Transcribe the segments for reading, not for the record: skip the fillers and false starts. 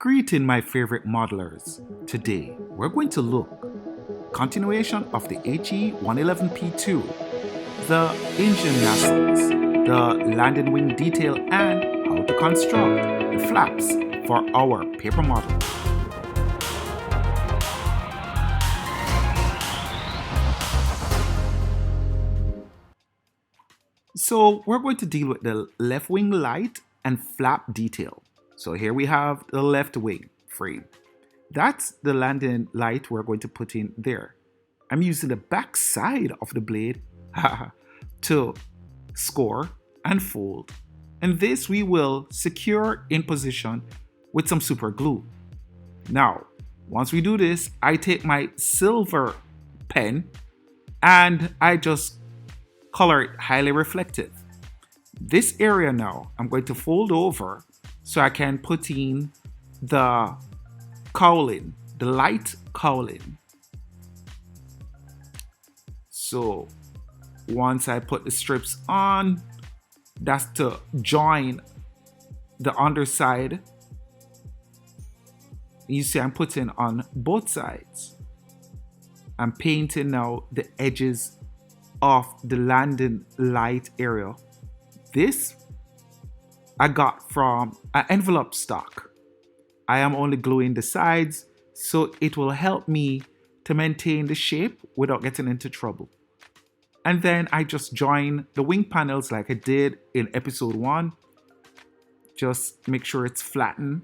Greeting my favorite modelers. Today we're going to look continuation of the He111p-2, the engine nacelles, the landing wing detail, and how to construct the flaps for our paper model. So we're going to deal with the left wing light and flap detail. So here we have the left wing frame. That's the landing light we're going to put in there. I'm using the back side of the blade to score and fold. And this we will secure in position with some super glue. Now, once we do this, I take my silver pen and I just color it highly reflective. This area now, I'm going to fold over so I can put in the cowling, the light cowling. So once I put the strips on, that's to join the underside. You see I'm putting on both sides. I'm painting now the edges of the landing light area. This I got from an envelope stock. I am only gluing the sides so it will help me to maintain the shape without getting into trouble. And then I just join the wing panels like I did in episode 1. Just make sure it's flattened,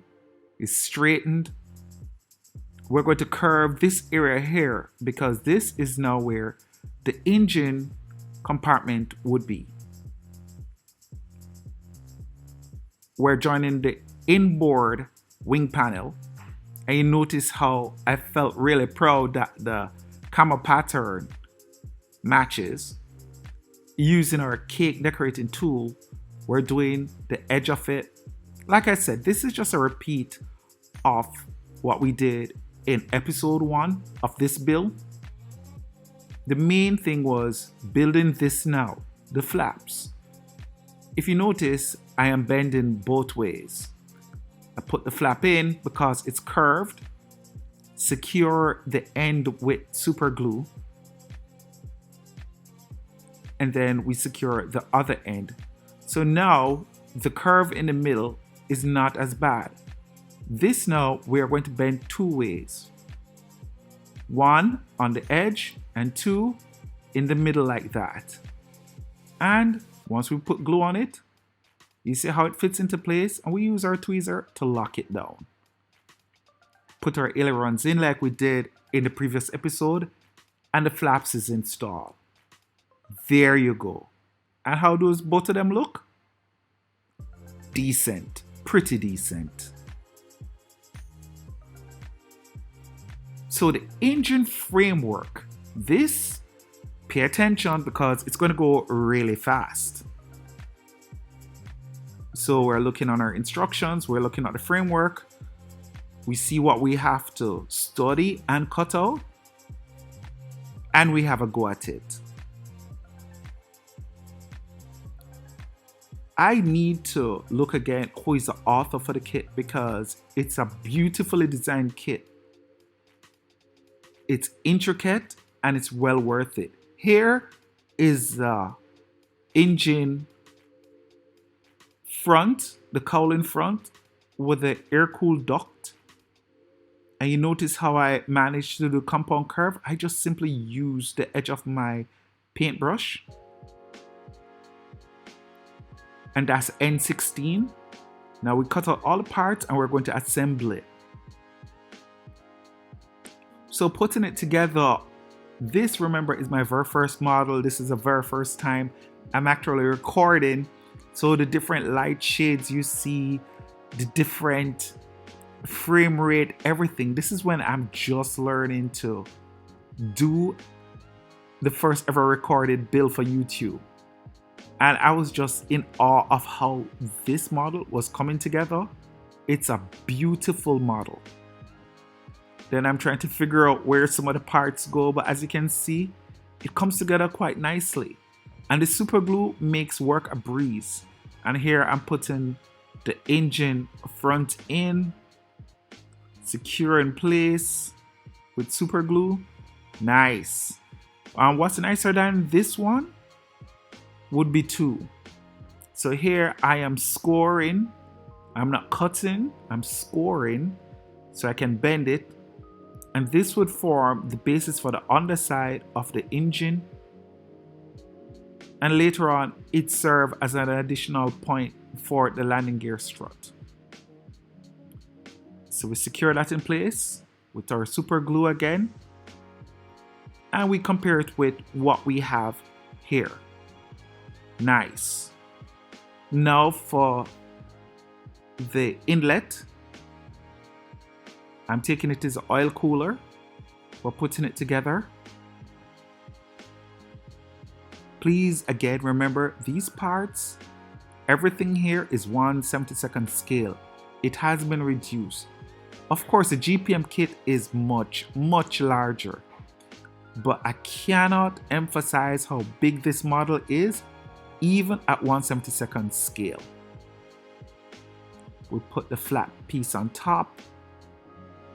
it's straightened. We're going to curve this area here because this is now where the engine compartment would be. We're joining the inboard wing panel, and you notice how I felt really proud that the camo pattern matches. Using our cake decorating tool, we're doing the edge of it. Like I said, this is just a repeat of what we did in episode 1 of this build. The main thing was building this now, the flaps. If you notice, I am bending both ways. I put the flap in because it's curved. Secure the end with super glue. And then we secure the other end. So now the curve in the middle is not as bad. This now we are going to bend 2 ways. 1 on the edge and 2 in the middle like that. And once we put glue on it, you see how it fits into place, and we use our tweezer to lock it down. Put our ailerons in like we did in the previous episode, and the flaps is installed. There you go. And how does both of them look? Decent, pretty decent. So the engine framework, this, pay attention because it's going to go really fast. So we're looking on our instructions, we're looking at the framework, we see what we have to study and cut out, and we have a go at it. I need to look again who is the author for the kit because it's a beautifully designed kit. It's intricate and it's well worth it. Here is the engine front, the cowling front with the air-cooled duct. And you notice how I managed to do compound curve. I just simply used the edge of my paintbrush. And that's N16. Now we cut out all the parts and we're going to assemble it. So putting it together, this, remember, is my very first model. This is the very first time I'm actually recording. So the different light shades you see, the different frame rate, everything. This is when I'm just learning to do the first ever recorded build for YouTube. And I was just in awe of how this model was coming together. It's a beautiful model. Then I'm trying to figure out where some of the parts go, but as you can see, it comes together quite nicely. And the super glue makes work a breeze. And here I'm putting the engine front in secure in place with super glue. Nice. What's nicer than this one would be 2. So here I am scoring. I'm not cutting, I'm scoring so I can bend it. And this would form the basis for the underside of the engine. And later on, it serves as an additional point for the landing gear strut. So we secure that in place with our super glue again. And we compare it with what we have here. Nice. Now for the inlet, I'm taking it as an oil cooler. We're putting it together. Please again remember these parts, everything here is 1/72nd scale. It has been reduced. Of course, the GPM kit is much larger, but I cannot emphasize how big this model is, even at 1/72nd scale. We put the flat piece on top,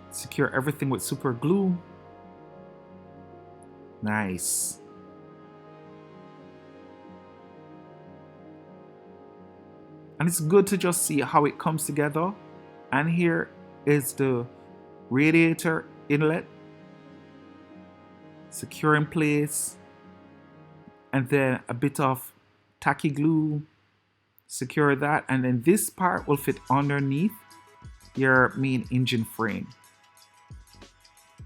secure everything with super glue. Nice. And it's good to just see how it comes together. And here is the radiator inlet, secure in place, and then a bit of tacky glue, secure that, and then this part will fit underneath your main engine frame.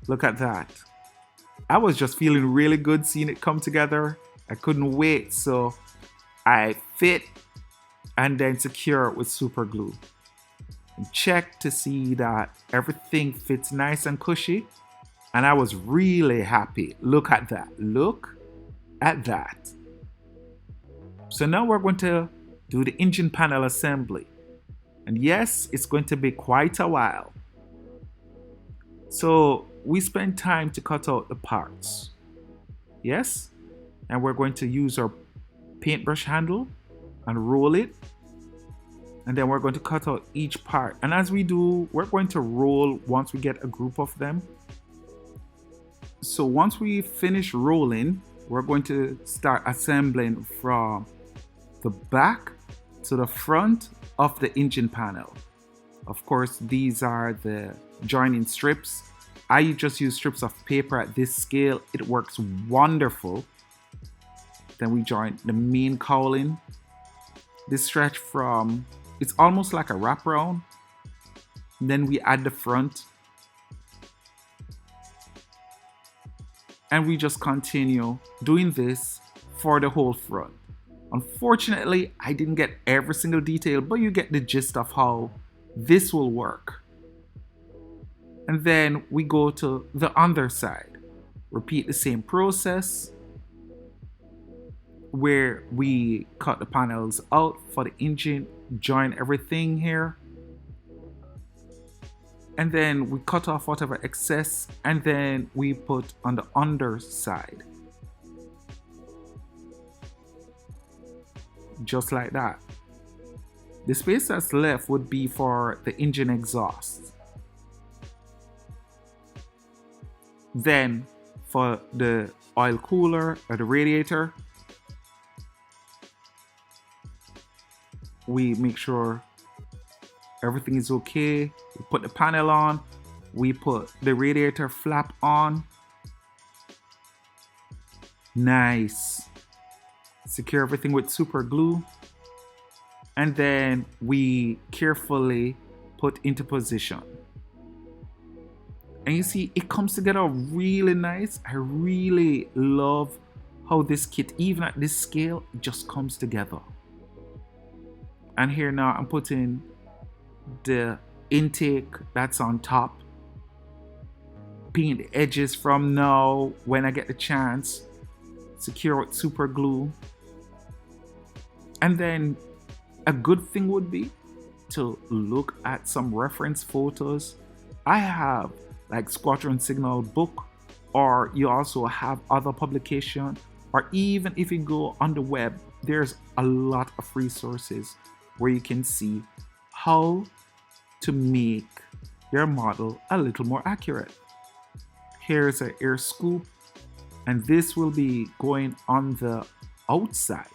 Look at that. I was just feeling really good seeing it come together. I couldn't wait, so I fit and then secure it with super glue. And check to see that everything fits nice and cushy. And I was really happy. Look at that. Look at that. So now we're going to do the engine panel assembly. And yes, it's going to be quite a while. So we spend time to cut out the parts. Yes? And we're going to use our paintbrush handle and roll it. And then we're going to cut out each part. And as we do, we're going to roll once we get a group of them. So once we finish rolling, we're going to start assembling from the back to the front of the engine panel. Of course, these are the joining strips. I just use strips of paper at this scale. It works wonderful. Then we join the main cowling. This stretch from, it's almost like a wraparound. Then we add the front. And we just continue doing this for the whole front. Unfortunately, I didn't get every single detail, but you get the gist of how this will work. And then we go to the underside. Repeat the same process where we cut the panels out for the engine, join everything here. And then we cut off whatever excess, and then we put on the underside. Just like that. The space that's left would be for the engine exhaust. Then for the oil cooler or the radiator, we make sure everything is okay. We put the panel on, we put the radiator flap on. Nice. Secure everything with super glue. And then we carefully put into position. And you see, it comes together really nice. I really love how this kit, even at this scale, it just comes together. And here now I'm putting the intake that's on top. Paint the edges from now when I get the chance. Secure with super glue. And then a good thing would be to look at some reference photos. I have like Squadron Signal book, or you also have other publication, or even if you go on the web, there's a lot of resources where you can see how to make your model a little more accurate. Here's an air scoop, and this will be going on the outside.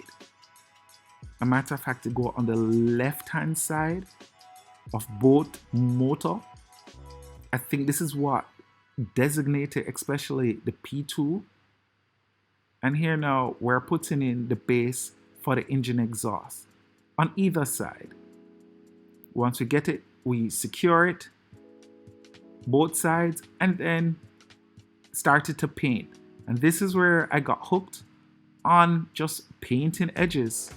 A matter of fact, to go on the left hand side of both motor. I think this is what designated especially the P2. And here now we're putting in the base for the engine exhaust on either side. Once we get it, we secure it both sides and then started to paint. And this is where I got hooked on just painting edges.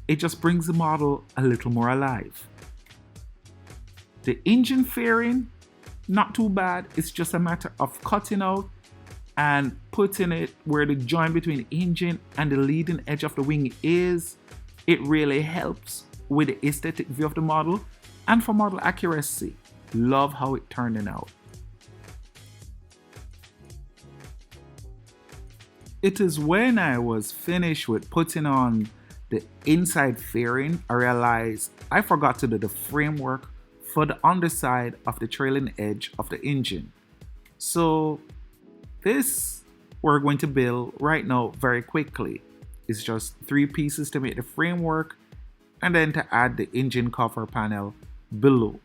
It just brings the model a little more alive. The engine fairing, not too bad. It's just a matter of cutting out and putting it where the joint between the engine and the leading edge of the wing is. It really helps with the aesthetic view of the model and for model accuracy. Love how it turned out. It is when I was finished with putting on the inside fairing, I realized I forgot to do the framework for the underside of the trailing edge of the engine. So this we're going to build right now very quickly. It's just 3 pieces to make the framework and then to add the engine cover panel below.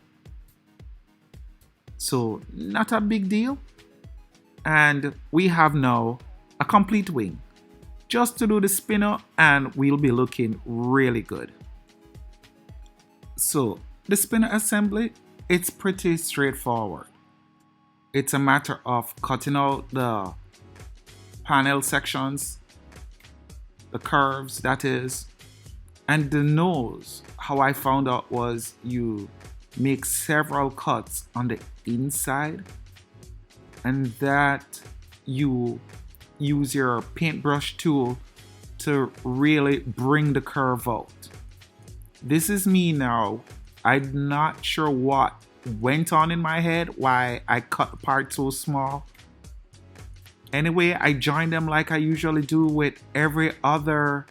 So not a big deal. And we have now a complete wing. Just to do the spinner and we'll be looking really good. So the spinner assembly, it's pretty straightforward. It's a matter of cutting out the panel sections, the curves that is, and the nose. How I found out was you make several cuts on the inside and that you use your paintbrush tool to really bring the curve out. This is me now. I'm not sure what went on in my head, why I cut the part so small. Anyway, I joined them like I usually do with every other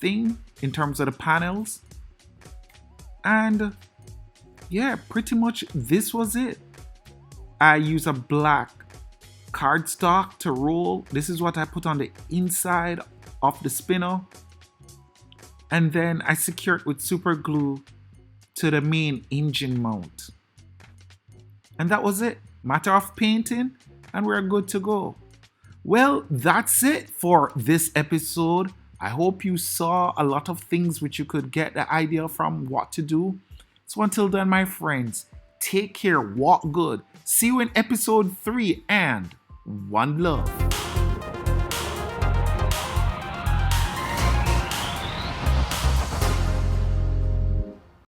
thing in terms of the panels. And yeah, pretty much this was it. I use a black cardstock to roll. This is what I put on the inside of the spinner. And then I secure it with super glue to the main engine mount. And that was it. Matter of painting and we're good to go. Well, that's it for this episode. I hope you saw a lot of things which you could get the idea from what to do. So until then, my friends, take care, walk good. See you in episode 3 and one love.